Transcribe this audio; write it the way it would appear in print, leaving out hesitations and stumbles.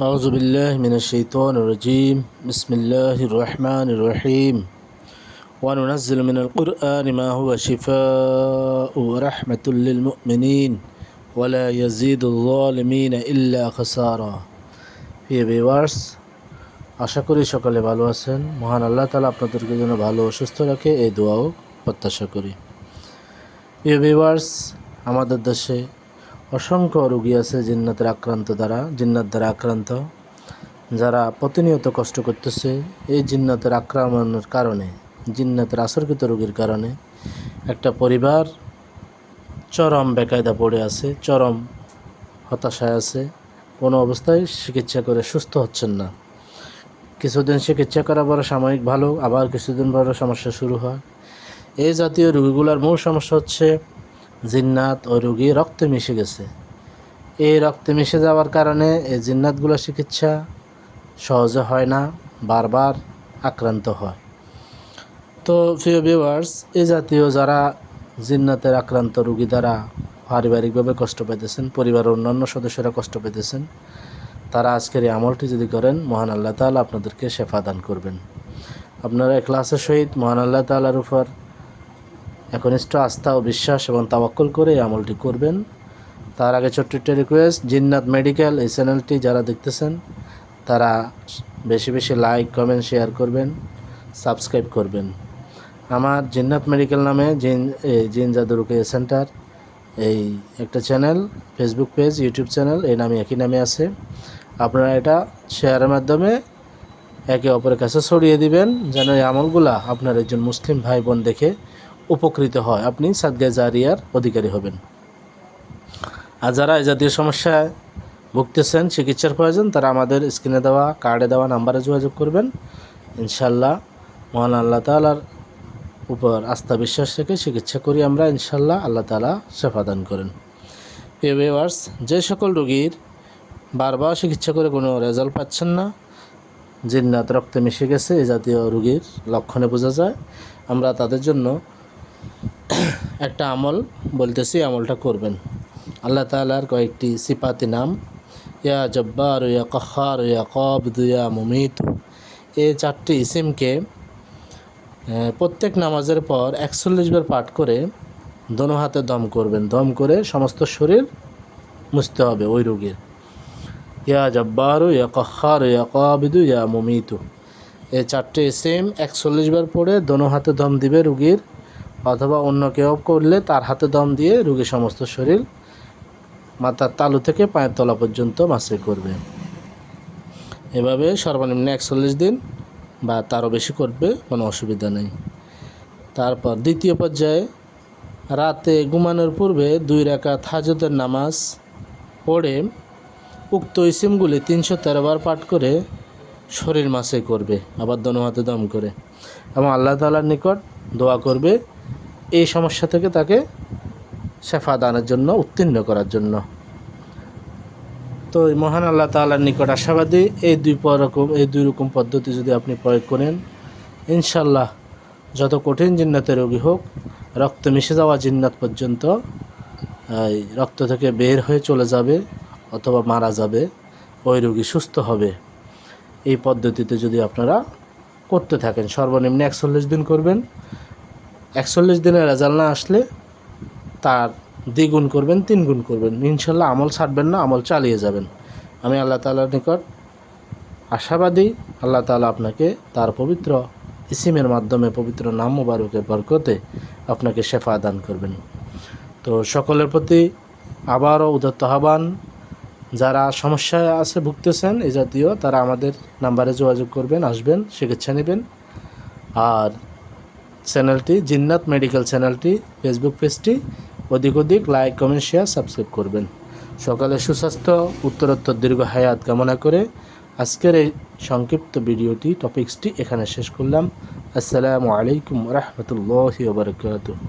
أعوذ بالله من الشيطان الرجيم بسم الله الرحمن الرحيم وننزل من القرآن ما هو شفاء ورحمة للمؤمنين ولا يزيد الظالمين إلا خسارا প্রিয় ভিউয়ার্স, আশা করি সকলে ভালো আছেন। মহান আল্লাহ তাআলা আপনাদেরকে যেন ভালো ও সুস্থ রাখে এই দোয়াও প্রত্যাশা করি। প্রিয় ভিউয়ার্স, আমাদের দেশে অসংখ্য রোগী আছে জিন্নাত দ্বারা আক্রান্ত, যারা প্রতিনিয়ত কষ্ট করতেছে। এই জিন্নাতের আক্রমণের কারণে, জিন্নাতের আসরকৃত রোগীর কারণে একটা পরিবার চরম বেকায়দা পড়ে আছে, চরম হতাশায় আছে। কোনো অবস্থায় চিকিৎসা করে সুস্থ হচ্ছেন না। কিছুদিন চিকিৎসা করার পরে সাময়িক ভালো, আবার কিছুদিন পরে সমস্যা শুরু হয়। এই জাতীয় রোগীগুলোর মূল সমস্যা হচ্ছে জিন্নাত ও রোগী রক্তে মিশে গেছে। এই রক্তে মিশে যাওয়ার কারণে এই জিন্নাতগুলো চিকিৎসা সহজে হয় না, বারবার আক্রান্ত হয়। তো প্রিয় ভিউয়ার্স, এই জাতীয় যারা জিন্নাতের আক্রান্ত রোগী দ্বারা পারিবারিকভাবে কষ্ট পেতেছেন, পরিবারের অন্যান্য সদস্যরা কষ্ট পেতেছেন, তারা আজকের এই আমলটি যদি করেন, মহান আল্লাহ তাআলা আপনাদেরকে শেফা দান করবেন। আপনারা ইখলাসের সহিত মহান আল্লাহ তাআলার উপর একনিষ্ঠ আস্থা ও বিশ্বাস এবং তাওয়াক্কুল করে এই আমলটি করবেন। তার আগে ছোট্ট একটা রিকোয়েস্ট, জিন্নাত মেডিকেল এই চ্যানেলটি যারা দেখতেছেন তারা বেশি বেশি লাইক, কমেন্ট, শেয়ার করবেন, সাবস্ক্রাইব করবেন। আমার জিন্নাত মেডিকেল নামে জিন জাদু রুকিয়া সেন্টার এই একটা channel, Facebook page, YouTube channel, এই নামে একই নামে আছে। আপনারা এটা শেয়ারের মাধ্যমে একে অপরের কাছে ছড়িয়ে দিবেন, যেন এই আমলগুলা আপনার একজন মুসলিম ভাই বোন দেখে উপকৃত হয়, আপনি সাদগায়ে জারিয়ার অধিকারী হবেন। আর যারা এই জাতীয় সমস্যায় ভুগতেছেন, চিকিৎসার প্রয়োজন, তারা আমাদের স্ক্রিনে দেওয়া, কার্ডে দেওয়া নাম্বারে যোগাযোগ করবেন। ইনশাল্লাহ মহান আল্লাহ তাআলার উপর আস্থা বিশ্বাস রেখে চিকিৎসা করি আমরা, ইনশাল্লাহ আল্লাহ তাআলা শেফা দান করেন। প্রিয় ভিউয়ার্স, যে সকল রোগীর বারবার চিকিৎসা করে কোনো রেজাল্ট পাচ্ছেন না, জিন্নাত রক্তে মিশে গেছে, এই জাতীয় রোগীর লক্ষণে বোঝা যায়, আমরা তাদের জন্য একটা আমল বলতেছি, আমলটা করবেন। আল্লাহ তাআলার কয়েকটি সিফাতি নাম, ইয়া জব্বার, ইয়া কাহ্হার, ইয়া কাবিদ, ইয়া মুমিত, এই চারটি ইসিমকে প্রত্যেক নামাজের পর 41 বার পাঠ করে দোনো হাতে দম করবেন। দম করে সমস্ত শরীর মুছতে হবে ওই রোগীর। ইয়া জব্বার, ইয়া কাহ্হার, ইয়া কাবিদ, ইয়া মুমিত, এই চারটি ইসিম 41 বার পড়ে দোনো হাতে দম দিবে রোগীর, অথবা অন্য কেউ করলে তার হাতে দম দিয়ে রোগীর সমস্ত শরীর মাথার তালু থেকে পায়ের তলা পর্যন্ত মাসে করবে। এভাবে সর্বনিম্ন 41 দিন বা তারও বেশি করবে, কোনো অসুবিধা নেই। তারপর দ্বিতীয় পর্যায়ে রাতে ঘুমানোর পূর্বে 2 রাকাত হাজতের নামাজ পড়ে উক্ত ইসিমগুলি 313 বার পাঠ করে শরীর মাসে করবে, আবার দোনো হাতে দম করে, এবং আল্লাহ তাআলার নিকট দোয়া করবে এই সমস্যা থেকে তাকে শেফা দানের জন্য, উত্তীর্ণ করার জন্য। তো মহান আল্লাহ তাআলার নিকট আশাবাদী, এই দুই রকম পদ্ধতি যদি আপনি প্রয়োগ করেন, ইনশাল্লাহ যত কঠিন জিন্নাতের রোগী হোক, রক্ত মিশে যাওয়া জিন্নাত পর্যন্ত রক্ত থেকে বের হয়ে চলে যাবে অথবা মারা যাবে, ওই রোগী সুস্থ হবে। এই পদ্ধতিতে যদি আপনারা করতে থাকেন, সর্বনিম্ন 41 দিন করবেন। 41 দিনের রেজাল্ট না আসলে তার দ্বিগুণ করবেন, 3 গুণ করবেন, ইনশাল্লাহ আমল ছাড়বেন না, আমল চালিয়ে যাবেন। আমি আল্লাহ তাআলার নিকট আশাবাদী, আল্লাহ তাআলা আপনাকে তার পবিত্র ইসিমের মাধ্যমে, পবিত্র নাম মুবারকের বরকতে আপনাকে শেফা দান করবেন। তো সকলের প্রতি আবারও উদাত্ত আহ্বান, যারা সমস্যায় আছে, ভুগতেছেন এই জাতীয়, তারা আমাদের নাম্বারে যোগাযোগ করবেন, আসবেন, চিকিৎসা নেবেন। আর চ্যানেলটি, জিন্নাত মেডিকেল চ্যানেলটি, ফেসবুক পেজটি অধিক লাইক, কমেন্ট, শেয়ার, সাবস্ক্রাইব করবেন। সকালে সুস্বাস্থ্য, উত্তরোত্তর দীর্ঘ হায়াত কামনা করে আজকের এই সংক্ষিপ্ত ভিডিওটি, টপিক্সটি এখানে শেষ করলাম। আসসালামু আলাইকুম ওয়া রাহমাতুল্লাহি ওয়া বারাকাতুহু।